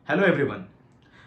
Hello everyone.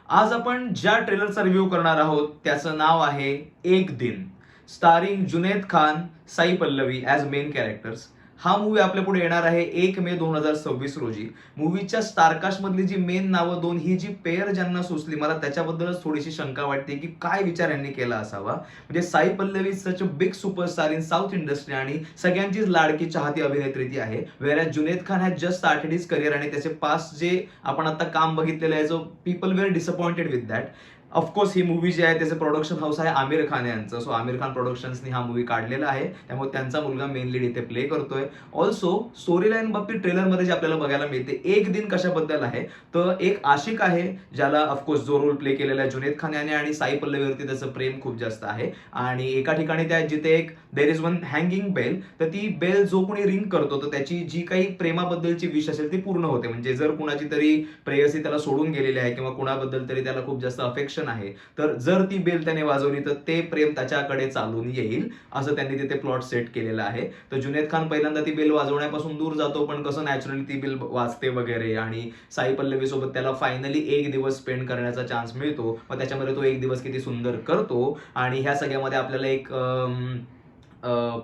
आज आपण ज्या ट्रेलरचा रिव्ह्यू करणार आहोत त्याचं नाव आहे एक दिन, starring Junaid Khan, Sai Pallavi as main characters. हा मूवी आपल्या पुढे येणार आहे 1 मे 2026 रोजी. मूवीच्या स्टारकास्ट मधली जी मेन नावं दोन ही जी पेअर ज्यांना सुचली, मला त्याच्याबद्दलच थोडीशी शंका वाटते की काय विचार यांनी केला असावा. म्हणजे Sai Pallavi such a big superstar in south industry आणि सगळ्यांचीच लाडकी चाहती अभिनेत्री ती आहे. Where Junaid Khan has just started his career आणि त्याचे पास्ट जे आपण आता काम बघितलेलं आहे, जो people were disappointed with that. Of course ही मूवी जी आहे त्याचं प्रोडक्शन हाऊस आहे आमिर खान यांचं. सो आमिर खान प्रोडक्शन्सनी हा मूवी काढलेला आहे, त्यामुळे त्यांचा मुलगा मेन लीड इथे प्ले करतोय. ऑल्सो स्टोरी लाईन बाबतीत ट्रेलरमध्ये जे आपल्याला बघायला मिळते, एक दिन कशाबद्दल आहे तर एक आशिक आहे ज्याला ऑफकोर्स जो रोल प्ले केलेला आहे जुनैद खान याने, आणि साई पल्लवीवरती त्याचं प्रेम खूप जास्त आहे. आणि एका ठिकाणी त्या जिथे एक there is one hanging bell, तर ती बेल जो कोणी रिंग करतो तर त्याची जी काही प्रेमाबद्दलची विश असेल ती पूर्ण होते. म्हणजे जर कुणाची तरी प्रेयसी त्याला सोडून गेलेली आहे किंवा कुणाबद्दल तरी त्याला खूप जास्त अफेक्शन आहे, तर जर ती बेल त्याने वाजवली तर ते प्रेम त्याच्याकडे चालून येईल, असं त्यांनी तिथे प्लॉट सेट केलेला आहे. तर जुनैद खान पहिल्यांदा ती बेल वाजवण्यापासून दूर जातो, पण कसं नॅचरली ती बेल वाजते वगैरे, आणि साई पल्लवी सोबत त्याला फायनली एक दिवस स्पेंड करण्याचा चान्स मिळतो. मग त्याच्यामध्ये तो एक दिवस किती सुंदर करतो, आणि ह्या सगळ्यामध्ये आपल्याला एक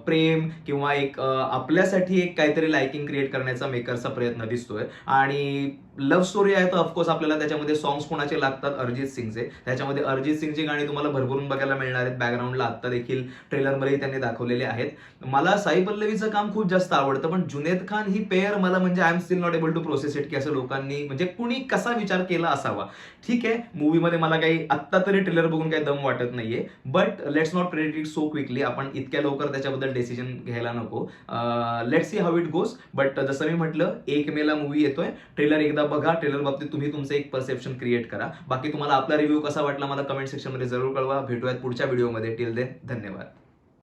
प्रेम किंवा एक आपल्यासाठी एक काहीतरी लाइकिंग क्रिएट करण्याचा मेकरचा प्रयत्न दिसतोय. आणि लव्ह स्टोरी आहे तर ऑफकोर्स आपल्याला त्याच्यामध्ये सॉंग्स कोणाचे लागतात, अरिजित सिंगचे. त्याच्यामध्ये अरिजित सिंगची गाणी तुम्हाला भरभरून बघायला मिळणार आहेत. बॅकग्राऊंडला आत्ता देखील ट्रेलरमध्ये त्यांनी दाखवलेले आहेत. मला साई पल्लवीचं काम खूप जास्त आवडतं, पण जुनैद खान ही पेअर मला म्हणजे I am still not able to process it, की असं लोकांनी म्हणजे कुणी कसा विचार केला असावा. ठीक आहे, मूवीमध्ये मला काही आत्ता तरी ट्रेलर बघून काही दम वाटत नाहीये, but let's not predict it so quickly. आपण इतक्या लवकर त्याच्याबद्दल डिसिजन घ्यायला नको. Let's see how it goes. But जसं मी म्हटलं, 1 मे ला मूवी येतोय. ट्रेलर एकदा बघा. ट्रेलर बाबतीत तुम्ही तुमचं एक परसेप्शन क्रिएट करा. बाकी तुम्हाला आपला रिव्ह्यू कसा वाटला मला कमेंट सेक्शनमध्ये जरूर कळवा. भेटूयात पुढच्या व्हिडिओमध्ये. टिल देन धन्यवाद.